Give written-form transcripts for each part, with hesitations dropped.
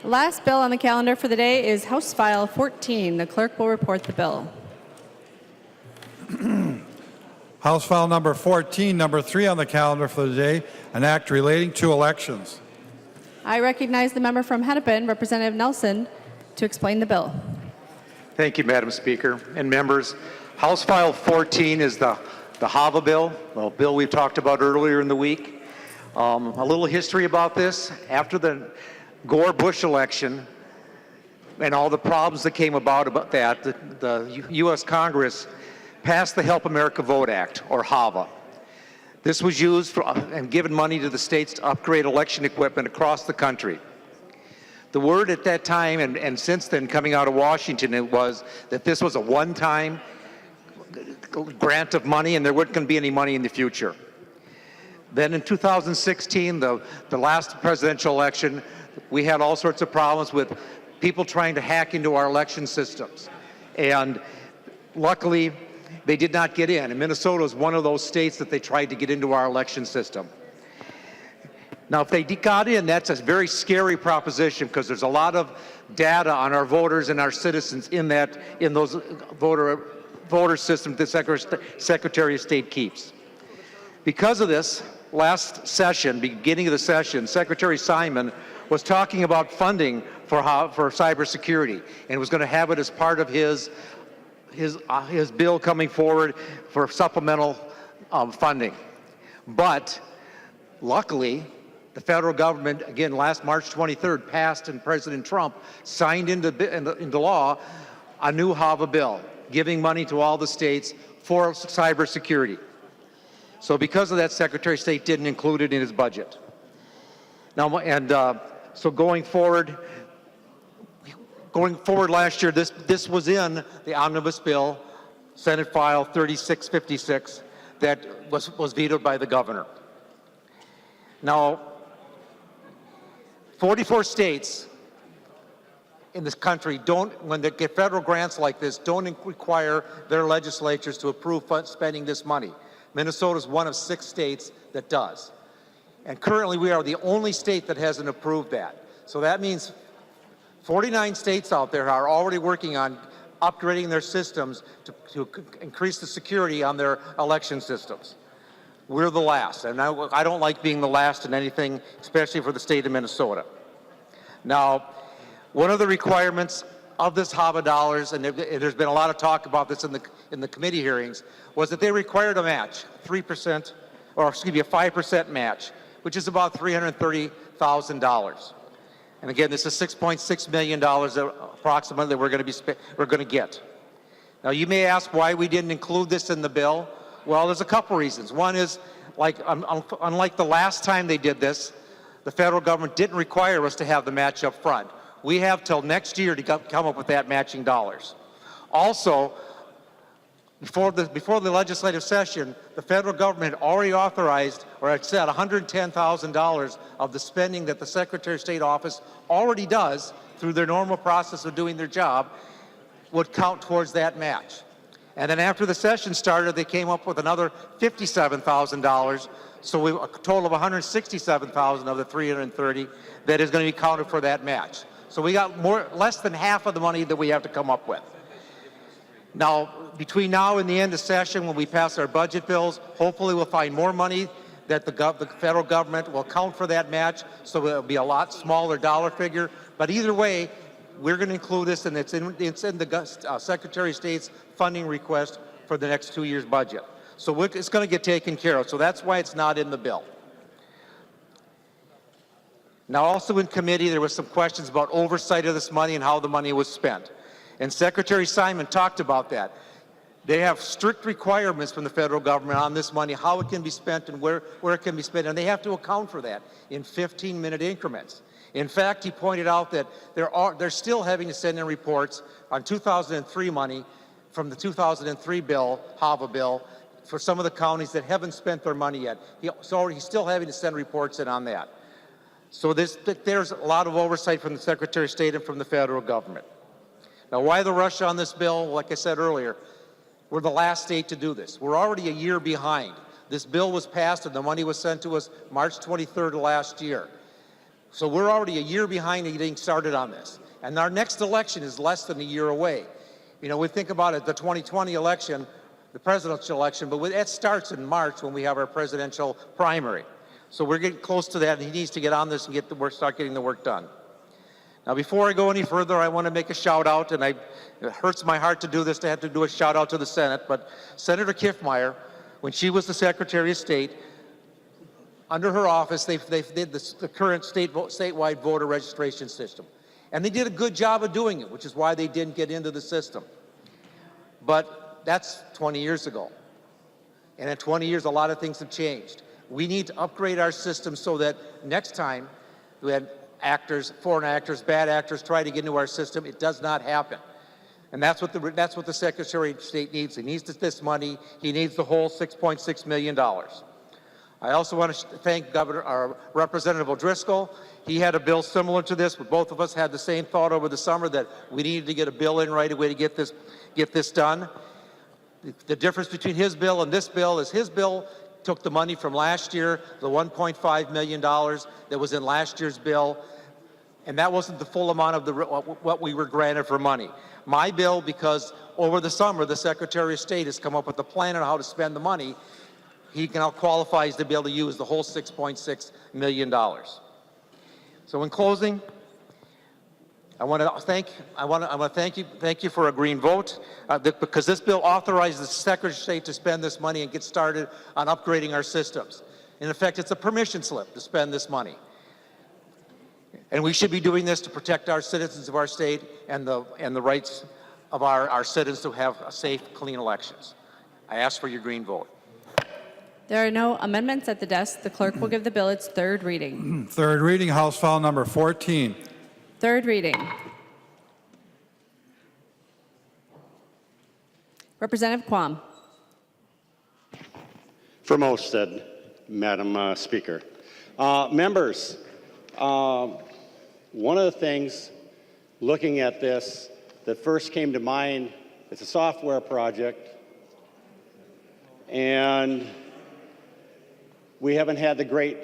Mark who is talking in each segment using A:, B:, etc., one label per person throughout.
A: The last bill on the calendar for the day is House File 14. The clerk will report the bill.
B: House File number 14, number 3 on the calendar for the day, an act relating to elections.
A: I recognize the member from Hennepin, Representative Nelson, to explain the bill.
C: Thank you, Madam Speaker and members. House File 14 is the HAVA bill, a bill we've talked about earlier in the week. A little history about this. After the Gore-Bush election and all the problems that came about that, the U.S. Congress passed the Help America Vote Act, or HAVA. This was used for, and given money to the states to upgrade election equipment across the country. The word at that time, and since then coming out of Washington, it was that this was a one-time grant of money and there wasn't going to be any money in the future. Then in 2016, the last presidential election, we had all sorts of problems with people trying to hack into our election systems. And luckily, they did not get in. And Minnesota is one of those states that they tried to get into our election system. Now, if they got in, that's a very scary proposition because there's a lot of data on our voters and our citizens in those voter systems that Secretary of State keeps. Because of this, last session, beginning of the session, Secretary Simon was talking about funding for cybersecurity and was going to have it as part of his bill coming forward for supplemental funding. But luckily, the federal government, again, last March 23rd, passed and President Trump signed into law a new HAVA bill, giving money to all the states for cybersecurity. So because of that, Secretary of State didn't include it in his budget. Now, so going forward last year, this was in the omnibus bill, Senate File 3656, that was vetoed by the governor. Now, 44 states in this country when they get federal grants like this, don't require their legislatures to approve spending this money. Minnesota is one of 6 states that does. And currently we are the only state that hasn't approved that. So that means 49 states out there are already working on upgrading their systems to increase the security on their election systems. We're the last, and I don't like being the last in anything, especially for the state of Minnesota. Now, one of the requirements of this HAVA dollars, and there's been a lot of talk about this in the committee hearings, was that they required a match, 3%, or excuse me, a 5% match, which is about $330,000. And again, this is $6.6 million approximately that we're going to get. Now, you may ask why we didn't include this in the bill. Well, there's a couple reasons. One is, unlike the last time they did this, the federal government didn't require us to have the match up front. We have till next year to come up with that matching dollars. Also, before the legislative session, the federal government had already authorized, or had said, $110,000 of the spending that the Secretary of State office already does through their normal process of doing their job would count towards that match. And then after the session started, they came up with another $57,000, so a total of $167,000 of the $330 that is going to be counted for that match. So we got less than half of the money that we have to come up with. Now, between now and the end of session, when we pass our budget bills, hopefully we'll find more money that the federal government will count for that match, so it'll be a lot smaller dollar figure. But either way, we're going to include this, and it's in the Secretary of State's funding request for the next 2 years' budget. So it's going to get taken care of. So that's why it's not in the bill. Now, also in committee, there was some questions about oversight of this money and how the money was spent. And Secretary Simon talked about that. They have strict requirements from the federal government on this money, how it can be spent and where it can be spent, and they have to account for that in 15-minute increments. In fact, he pointed out that they're still having to send in reports on 2003 money from the 2003 bill, HAVA bill, for some of the counties that haven't spent their money yet. He's still having to send reports in on that. So there's a lot of oversight from the Secretary of State and from the federal government. Now, why the rush on this bill? Like I said earlier, we're the last state to do this. We're already a year behind. This bill was passed and the money was sent to us March 23rd of last year. So we're already a year behind in getting started on this. And our next election is less than a year away. You know, we think about it, the 2020 election, the presidential election, but it starts in March when we have our presidential primary. So we're getting close to that, and he needs to get on this and get the work, start getting the work done. Now, before I go any further, I want to make a shout out, and it hurts my heart to do this, to have to do a shout out to the Senate, but Senator Kiffmeyer, when she was the Secretary of State, under her office, they did the current statewide voter registration system. And they did a good job of doing it, which is why they didn't get into the system. But that's 20 years ago. And in 20 years, a lot of things have changed. We need to upgrade our system so that next time we had actors, foreign actors, bad actors try to get into our system, it does not happen. And that's what the Secretary of State needs. He needs this money. He needs the whole $6.6 million. I also want to thank Representative O'Driscoll. He had a bill similar to this, but both of us had the same thought over the summer that we needed to get a bill in right away to get this done. The difference between his bill and this bill is his bill took the money from last year, the $1.5 million that was in last year's bill, and that wasn't the full amount of what we were granted for money. My bill, because over the summer the Secretary of State has come up with a plan on how to spend the money, he now qualifies to be able to use the whole $6.6 million. So in closing, I want to thank you for a green vote because this bill authorizes the Secretary of State to spend this money and get started on upgrading our systems. In effect, it's a permission slip to spend this money. And we should be doing this to protect our citizens of our state and the rights of our citizens to have safe, clean elections. I ask for your green vote.
A: There are no amendments at the desk. The clerk will give the bill its third reading.
B: Third reading, House File Number 14.
A: Third reading. Representative Quam.
D: For most said, Madam Speaker. Members, one of the things looking at this that first came to mind, it's a software project, and we haven't had the great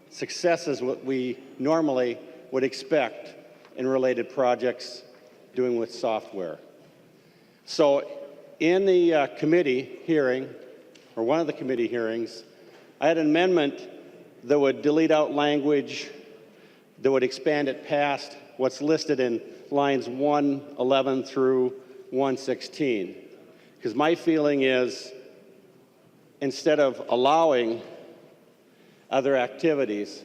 D: successes what we normally would expect in related projects doing with software. So in the committee hearing, or one of the committee hearings, I had an amendment that would delete out language that would expand it past what's listed in lines 111 through 116. Because my feeling is, instead of allowing other activities,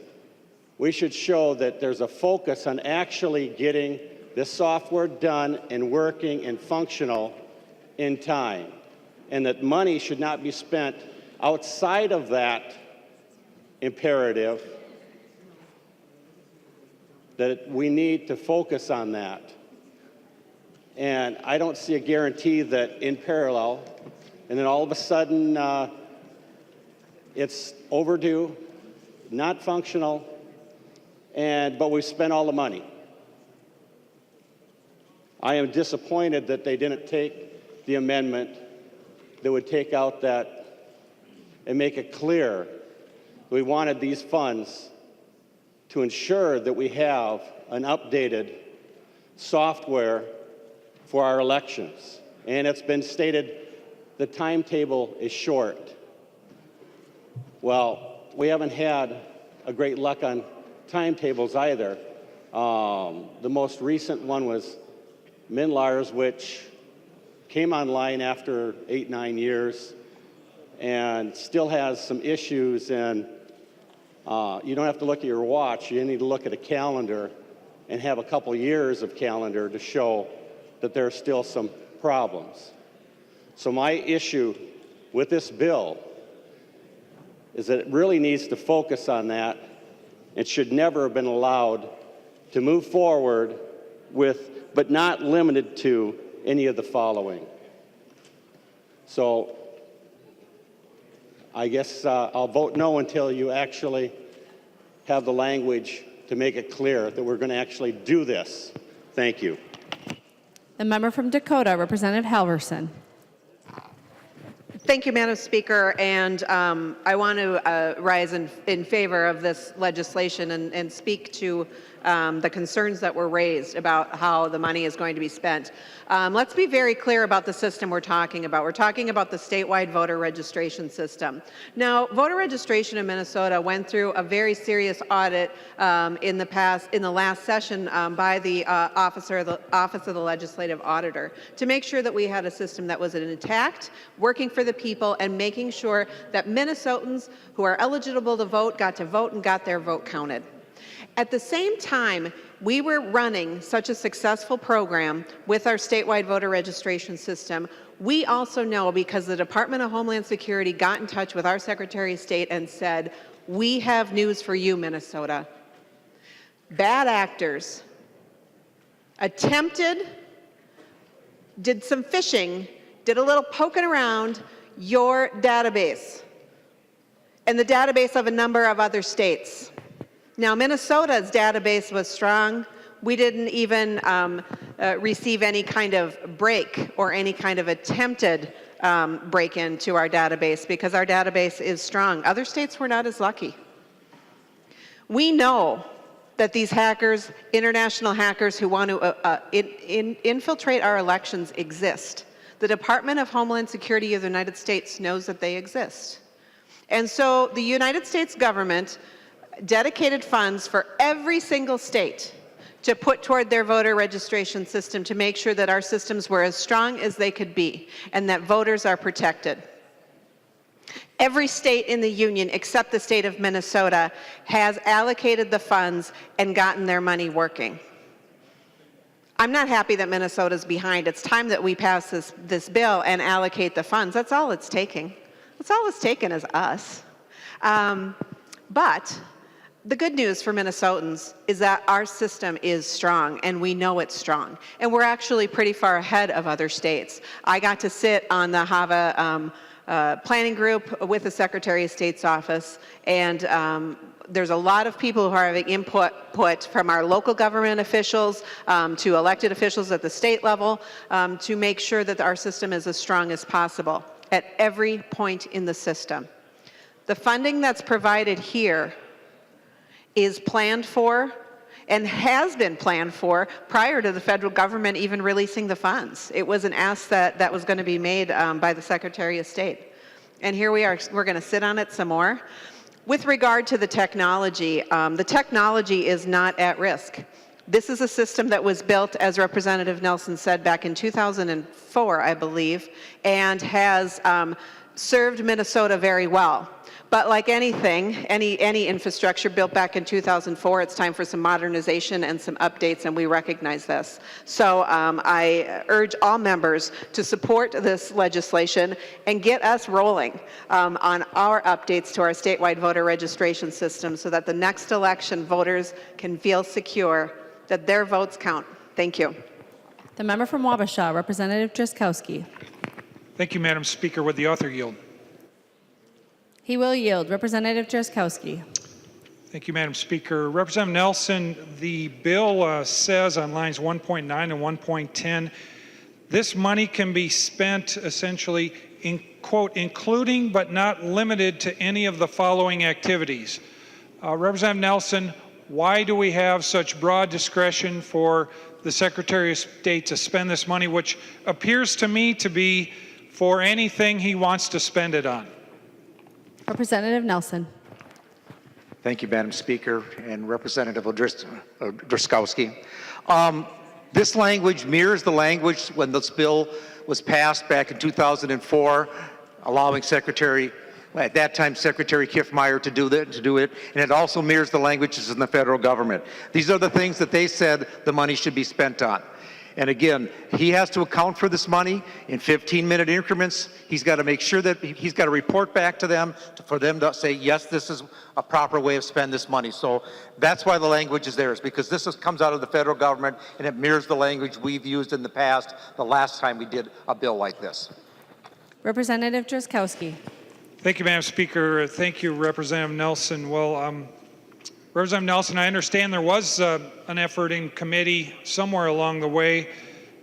D: we should show that there's a focus on actually getting this software done and working and functional in time, and that money should not be spent outside of that imperative, that we need to focus on that. And I don't see a guarantee that in parallel, and then all of a sudden it's overdue, not functional, but we've spent all the money. I am disappointed that they didn't take the amendment that would take out that and make it clear we wanted these funds to ensure that we have an updated software for our elections. And it's been stated the timetable is short. Well, we haven't had a great luck on timetables either. The most recent one was Minlar's, which came online after 8-9 years and still has some issues. And you don't have to look at your watch. You need to look at a calendar and have a couple years of calendar to show that there are still some problems. So my issue with this bill is that it really needs to focus on that. It should never have been allowed to move forward with, but not limited to, any of the following. So I guess I'll vote no until you actually have the language to make it clear that we're going to actually do this. Thank you.
A: The member from Dakota, Representative Halverson.
E: Thank you, Madam Speaker, and I want to rise in favor of this legislation and speak to the concerns that were raised about how the money is going to be spent. Let's be very clear about the system we're talking about. We're talking about the statewide voter registration system. Now, voter registration in Minnesota went through a very serious audit in the last session by the Office of the Legislative Auditor to make sure that we had a system that was intact, working for the people, and making sure that Minnesotans who are eligible to vote and got their vote counted. At the same time, we were running such a successful program with our statewide voter registration system. We also know, because the Department of Homeland Security got in touch with our Secretary of State and said, we have news for you, Minnesota. Bad actors did some phishing, did a little poking around your database and the database of a number of other states. Now, Minnesota's database was strong. We didn't even receive any kind of break or any kind of attempted break into our database because our database is strong. Other states were not as lucky. We know that these hackers, international hackers who want to infiltrate our elections exist. The Department of Homeland Security of the United States knows that they exist. And so the United States government dedicated funds for every single state to put toward their voter registration system to make sure that our systems were as strong as they could be and that voters are protected. Every state in the union except the state of Minnesota has allocated the funds and gotten their money working. I'm not happy that Minnesota's behind. It's time that we pass this bill and allocate the funds. That's all it's taking. That's all it's taken is us. But the good news for Minnesotans is that our system is strong, and we know it's strong. And we're actually pretty far ahead of other states. I got to sit on the HAVA planning group with the Secretary of State's office, and there's a lot of people who are having input from our local government officials to elected officials at the state level to make sure that our system is as strong as possible at every point in the system. The funding that's provided here is planned for and has been planned for prior to the federal government even releasing the funds. It was an ask that was going to be made by the Secretary of State. And here we are, we're going to sit on it some more. With regard to the technology is not at risk. This is a system that was built, as Representative Nelson said, back in 2004, I believe, and has served Minnesota very well. But like anything, any infrastructure built back in 2004, it's time for some modernization and some updates, and we recognize this. So I urge all members to support this legislation and get us rolling on our updates to our statewide voter registration system so that the next election voters can feel secure that their votes count. Thank you.
A: The member from Wabasha, Representative Driscowski.
F: Thank you, Madam Speaker. Would the author yield?
A: He will yield. Representative Driscowski.
F: Thank you, Madam Speaker. Representative Nelson, the bill says on lines 1.9 and 1.10, this money can be spent essentially in, quote, including but not limited to any of the following activities. Representative Nelson, why do we have such broad discretion for the Secretary of State to spend this money, which appears to me to be for anything he wants to spend it on?
A: Representative Nelson.
C: Thank you, Madam Speaker, and Representative Driscowski. This language mirrors the language when this bill was passed back in 2004, allowing at that time, Secretary Kiffmeyer to do it, and it also mirrors the languages in the federal government. These are the things that they said the money should be spent on. And again, he has to account for this money in 15-minute increments. He's got to make sure that he's got to report back to them for them to say, yes, this is a proper way of spending this money. So that's why the language is there, is because this comes out of the federal government and it mirrors the language we've used in the past, the last time we did a bill like this.
A: Representative Driscowski.
F: Thank you, Madam Speaker. Thank you, Representative Nelson. Well, Representative Nelson, I understand there was an effort in committee somewhere along the way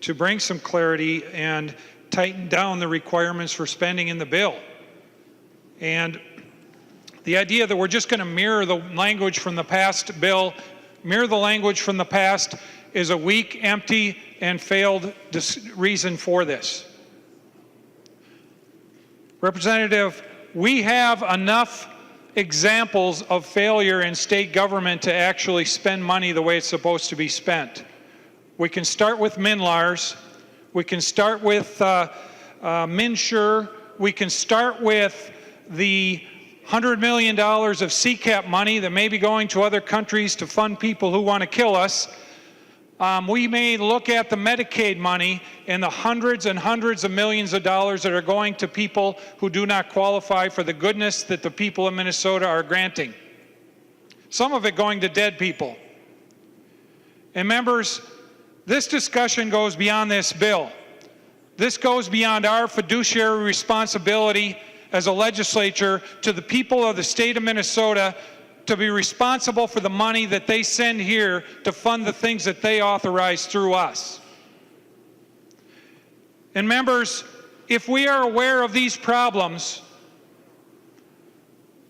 F: to bring some clarity, and tighten down the requirements for spending in the bill. And the idea that we're just going to mirror the language from the past bill, mirror the language from the past, is a weak, empty, and failed reason for this. Representative, we have enough examples of failure in state government to actually spend money the way it's supposed to be spent. We can start with MNLARS. We can start with MNsure. We can start with the $100 million of CCAP money that may be going to other countries to fund people who want to kill us. We may look at the Medicaid money and the hundreds and hundreds of millions of dollars that are going to people who do not qualify for the goodness that the people of Minnesota are granting. Some of it going to dead people. And members, this discussion goes beyond this bill. This goes beyond our fiduciary responsibility as a legislature to the people of the state of Minnesota to be responsible for the money that they send here to fund the things that they authorize through us. And members, if we are aware of these problems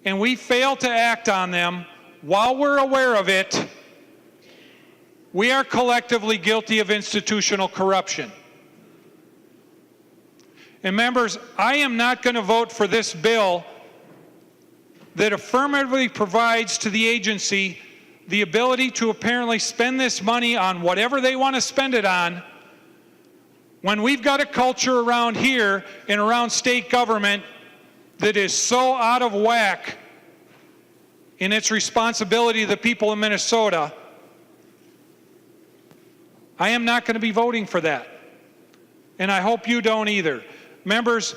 F: and we fail to act on them while we're aware of it, we are collectively guilty of institutional corruption. And members, I am not going to vote for this bill that affirmatively provides to the agency the ability to apparently spend this money on whatever they want to spend it on, when we've got a culture around here and around state government that is so out of whack in its responsibility to the people of Minnesota. I am not going to be voting for that. And I hope you don't either. Members,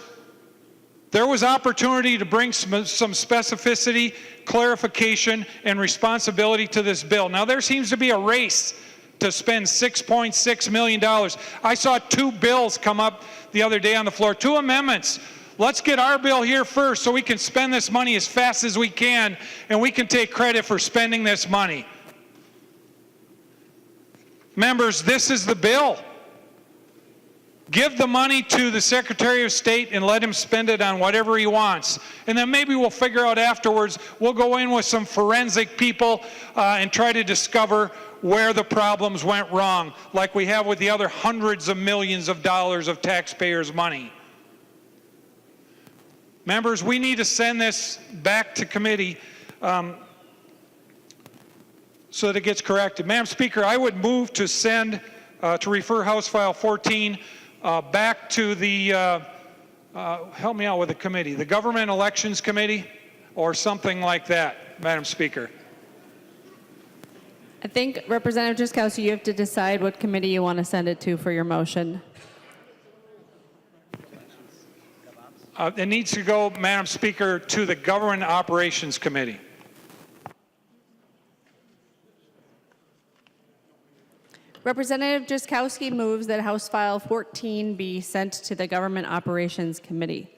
F: there was opportunity to bring some specificity, clarification, and responsibility to this bill. Now, there seems to be a race to spend $6.6 million. I saw 2 bills come up the other day on the floor, 2 amendments. Let's get our bill here first so we can spend this money as fast as we can, and we can take credit for spending this money. Members, this is the bill. Give the money to the Secretary of State and let him spend it on whatever he wants. And then maybe we'll figure out afterwards, we'll go in with some forensic people and try to discover where the problems went wrong, like we have with the other hundreds of millions of dollars of taxpayers' money. Members, we need to send this back to committee so that it gets corrected. Madam Speaker, I would move to send, to refer House File 14 back to the, help me out with the committee, the Government Elections Committee or something like that, Madam Speaker.
A: I think, Representative Jaskowski, you have to decide what committee you want to send it to for your motion.
F: It needs to go, Madam Speaker, to the Government Operations Committee.
A: Representative Jaskowski moves that House File 14 be sent to the Government Operations Committee.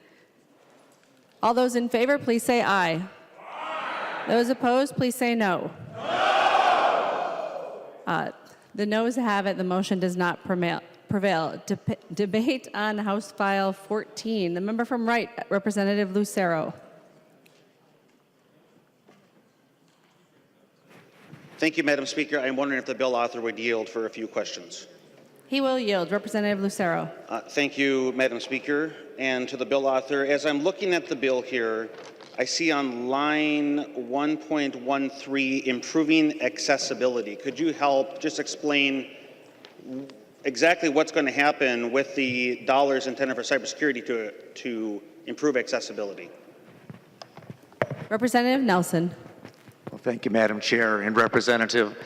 A: All those in favor, please say aye. Aye. Those opposed, please say no. No. The noes have it. The motion does not prevail. Debate on House File 14. The member from Wright, Representative Lucero.
D: Thank you, Madam Speaker. I'm wondering if the bill author would yield for a few questions.
A: He will yield. Representative Lucero.
D: Thank you, Madam Speaker. And to the bill author, as I'm looking at the bill here, I see on line 1.13, improving accessibility. Could you help just explain exactly what's going to happen with the dollars intended for cybersecurity to improve accessibility?
A: Representative Nelson.
C: Well, thank you, Madam Chair and Representative.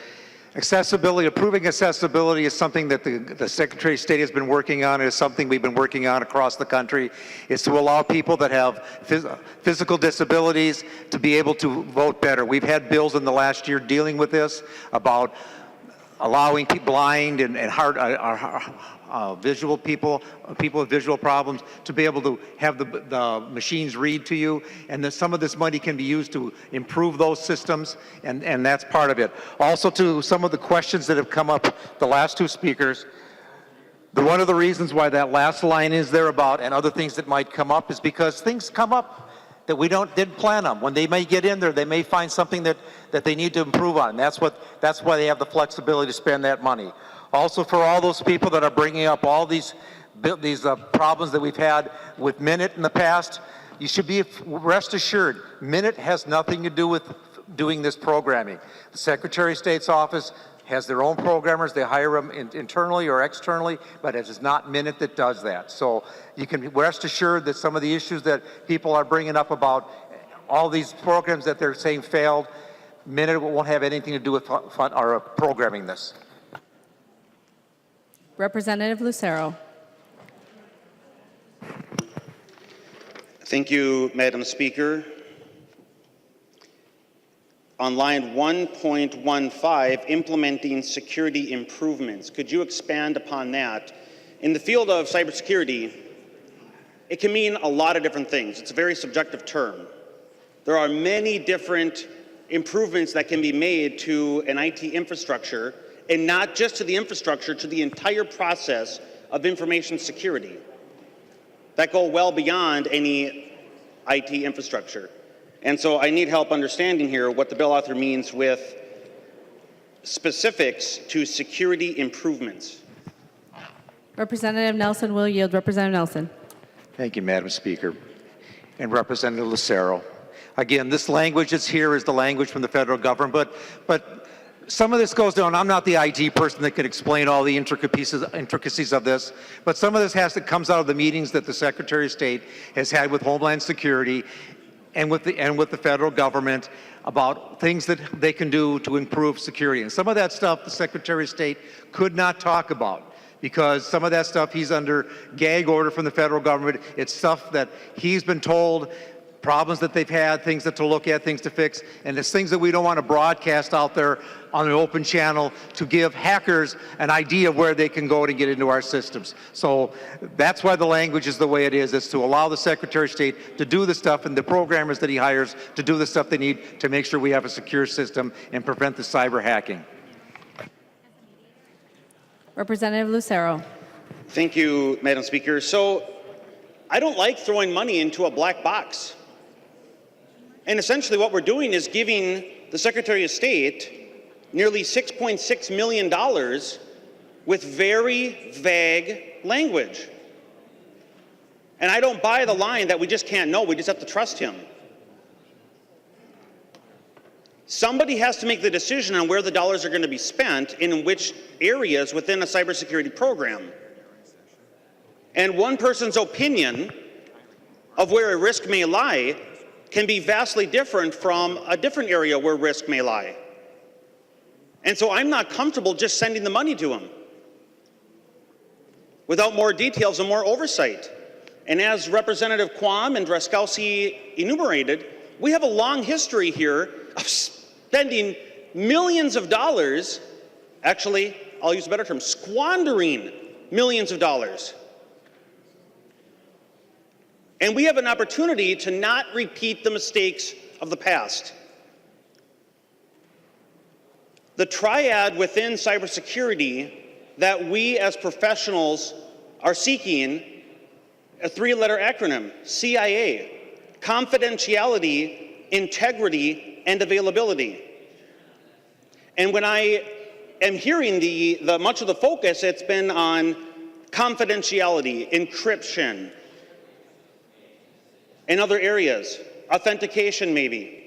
C: Accessibility, improving accessibility is something that the Secretary of State has been working on. It is something we've been working on across the country. It's to allow people that have physical disabilities to be able to vote better. We've had bills in the last year dealing with this, about allowing blind and visual people with visual problems to be able to have the machines read to you, and that some of this money can be used to improve those systems, and that's part of it. Also, to some of the questions that have come up, the last 2 speakers, One of the reasons why that last line is there about and other things that might come up is because things come up that we didn't plan on. When they may get in there, they may find something that they need to improve on. That's why they have the flexibility to spend that money. Also, for all those people that are bringing up all these problems that we've had with Minute in the past, you should be rest assured, Minute has nothing to do with doing this programming. The Secretary of State's office has their own programmers. They hire them internally or externally, but it is not Minute that does that. So you can rest assured that some of the issues that people are bringing up about all these programs that they're saying failed, Minute won't have anything to do with programming this.
A: Representative Lucero.
G: Thank you, Madam Speaker. On line 1.15, implementing security improvements. Could you expand upon that? In the field of cybersecurity, it can mean a lot of different things. It's a very subjective term. There are many different improvements that can be made to an IT infrastructure, and not just to the infrastructure, to the entire process of information security that go well beyond any IT infrastructure. And so I need help understanding here what the bill author means with specifics to security improvements.
A: Representative Nelson will yield. Representative Nelson.
C: Thank you, Madam Speaker. And Representative Lucero. Again, this language that's here is the language from the federal government, but some of this goes down. I'm not the IT person that could explain all the intricacies of this, but some of this comes out of the meetings that the Secretary of State has had with Homeland Security and with the federal government about things that they can do to improve security. And some of that stuff the Secretary of State could not talk about because some of that stuff he's under gag order from the federal government. It's stuff that he's been told, problems that they've had, things to look at, things to fix, and it's things that we don't want to broadcast out there on an open channel to give hackers an idea of where they can go to get into our systems. So that's why the language is the way it is to allow the Secretary of State to do the stuff and the programmers that he hires to do the stuff they need to make sure we have a secure system and prevent the cyber hacking.
A: Representative Lucero.
G: Thank you, Madam Speaker. So I don't like throwing money into a black box. And essentially what we're doing is giving the Secretary of State nearly $6.6 million with very vague language. And I don't buy the line that we just can't know, we just have to trust him. Somebody has to make the decision on where the dollars are going to be spent and in which areas within a cybersecurity program. And one person's opinion of where a risk may lie can be vastly different from a different area where risk may lie. And so I'm not comfortable just sending the money to him without more details and more oversight. And as Representative Quam and Drazkowski enumerated, we have a long history here of spending millions of dollars, actually, I'll use a better term, squandering millions of dollars. And we have an opportunity to not repeat the mistakes of the past. The triad within cybersecurity that we as professionals are seeking, a three-letter acronym, CIA, confidentiality, integrity, and availability. And when I am hearing the much of the focus, it's been on confidentiality, encryption, and other areas, authentication maybe.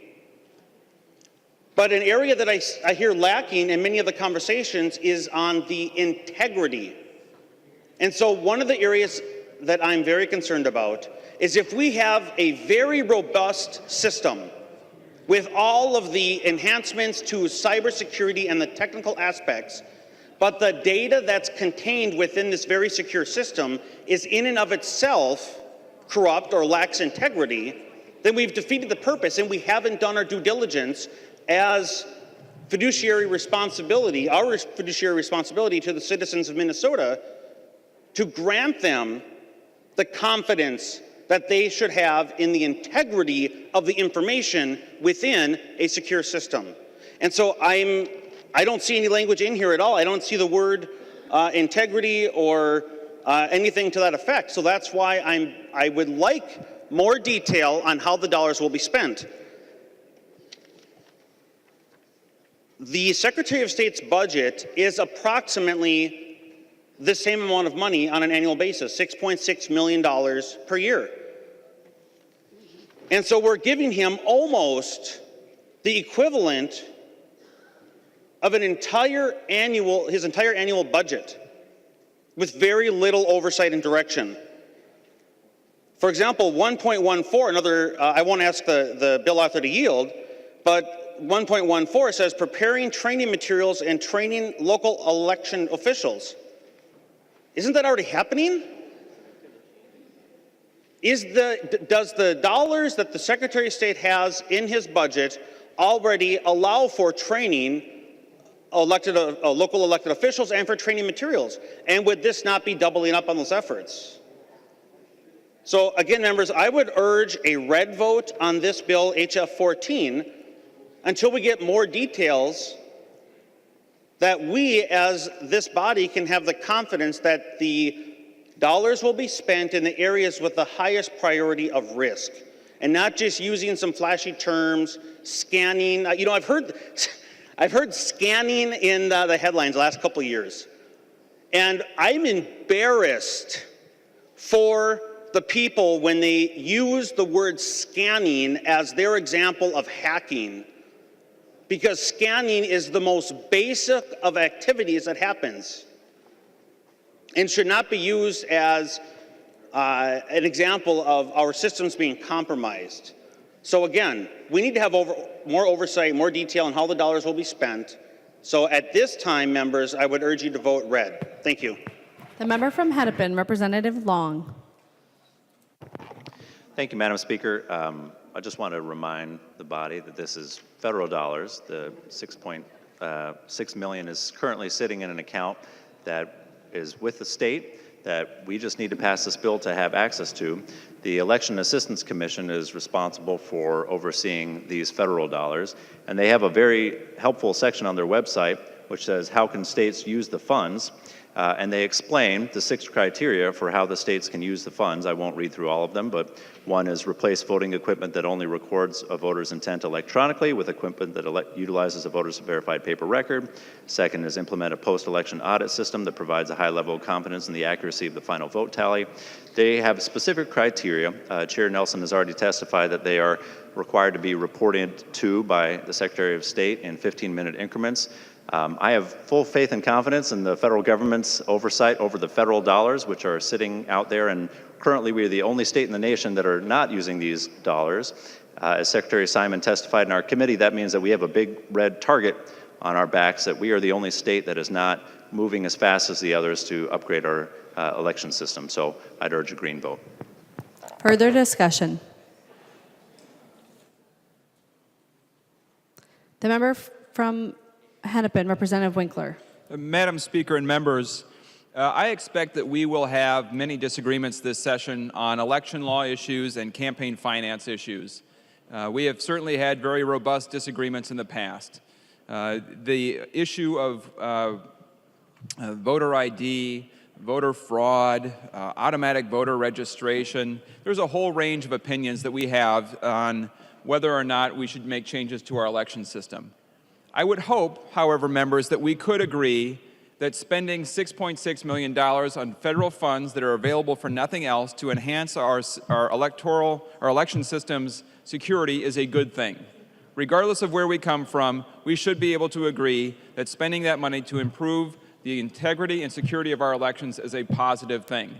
G: But an area that I hear lacking in many of the conversations is on the integrity. And so one of the areas that I'm very concerned about is if we have a very robust system with all of the enhancements to cybersecurity and the technical aspects, but the data that's contained within this very secure system is in and of itself corrupt or lacks integrity, then we've defeated the purpose and we haven't done our due diligence as fiduciary responsibility, our fiduciary responsibility to the citizens of Minnesota to grant them the confidence that they should have in the integrity of the information within a secure system. And so I don't see any language in here at all. I don't see the word integrity or anything to that effect. So that's why I would like more detail on how the dollars will be spent. The Secretary of State's budget is approximately the same amount of money on an annual basis, $6.6 million per year. And so we're giving him almost the equivalent of his entire annual budget with very little oversight and direction. For example, 1.14, I won't ask the bill author to yield, but 1.14 says preparing training materials and training local election officials. Isn't that already happening? Does the dollars that the Secretary of State has in his budget already allow for training local elected officials and for training materials? And would this not be doubling up on those efforts? So again, members, I would urge a red vote on this bill, HF 14, until we get more details that we as this body can have the confidence that the dollars will be spent in the areas with the highest priority of risk, and not just using some flashy terms, scanning. You know, I've heard scanning in the headlines the last couple of years, and I'm embarrassed for the people when they use the word scanning as their example of hacking, because scanning is the most basic of activities that happens and should not be used as an example of our systems being compromised. So again, we need to have more oversight, more detail on how the dollars will be spent. So at this time, members, I would urge you to vote red. Thank you.
A: The member from Hennepin, Representative Long.
H: Thank you, Madam Speaker. I just want to remind the body that this is federal dollars. The $6.6 million is currently sitting in an account that is with the state that we just need to pass this bill to have access to. The Election Assistance Commission is responsible for overseeing these federal dollars, and they have a very helpful section on their website which says, how can states use the funds? And they explain the 6 criteria for how the states can use the funds. I won't read through all of them, but one is replace voting equipment that only records a voter's intent electronically with equipment that utilizes a voter's verified paper record. Second is implement a post-election audit system that provides a high level of confidence in the accuracy of the final vote tally. They have specific criteria. Chair Nelson has already testified that they are required to be reported to by the Secretary of State in 15-minute increments. I have full faith and confidence in the federal government's oversight over the federal dollars, which are sitting out there, and currently we are the only state in the nation that are not using these dollars. As Secretary Simon testified in our committee, that means that we have a big red target on our backs, that we are the only state that is not moving as fast as the others to upgrade our election system. So I'd urge a green vote.
A: Further discussion? The member from Hennepin, Representative Winkler.
I: Madam Speaker and members, I expect that we will have many disagreements this session on election law issues and campaign finance issues. We have certainly had very robust disagreements in the past. The issue of voter ID, voter fraud, automatic voter registration, there's a whole range of opinions that we have on whether or not we should make changes to our election system. I would hope, however, members, that we could agree that spending $6.6 million on federal funds that are available for nothing else to enhance our election system's security is a good thing. Regardless of where we come from, we should be able to agree that spending that money to improve the integrity and security of our elections is a positive thing.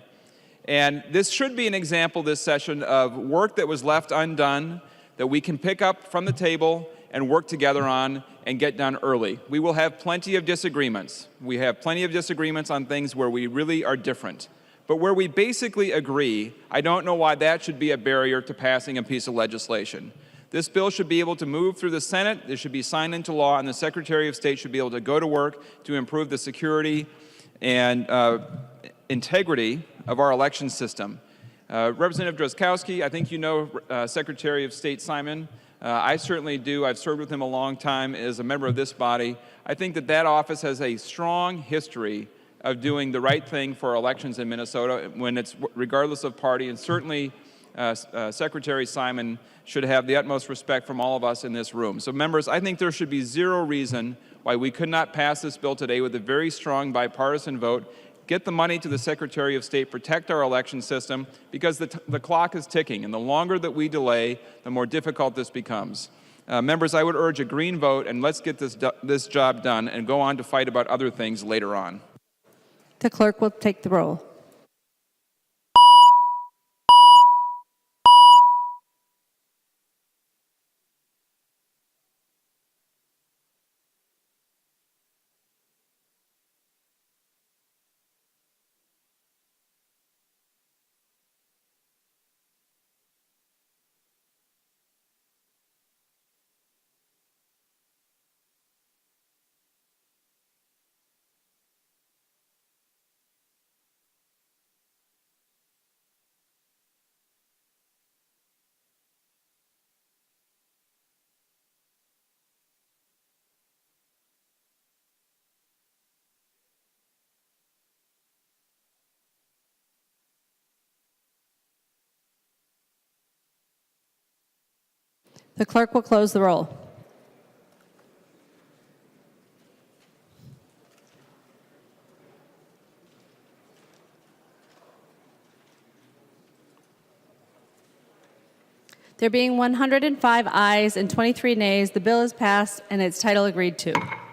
I: And this should be an example this session of work that was left undone that we can pick up from the table and work together on and get done early. We will have plenty of disagreements. We have plenty of disagreements on things where we really are different. But where we basically agree, I don't know why that should be a barrier to passing a piece of legislation. This bill should be able to move through the Senate, it should be signed into law, and the Secretary of State should be able to go to work to improve the security and integrity of our election system. Representative Drazkowski, I think you know Secretary of State Simon. I certainly do. I've served with him a long time as a member of this body. I think that that office has a strong history of doing the right thing for elections in Minnesota when it's regardless of party, and certainly Secretary Simon should have the utmost respect from all of us in this room. So members, I think there should be zero reason why we could not pass this bill today with a very strong bipartisan vote, get the money to the Secretary of State, protect our election system, because the clock is ticking, and the longer that we delay, the more difficult this becomes. Members, I would urge a green vote, and let's get this job done and go on to fight about other things later on.
A: The clerk will take the roll. The clerk will close the roll. There being 105 ayes and 23 nays, the bill is passed and its title agreed to.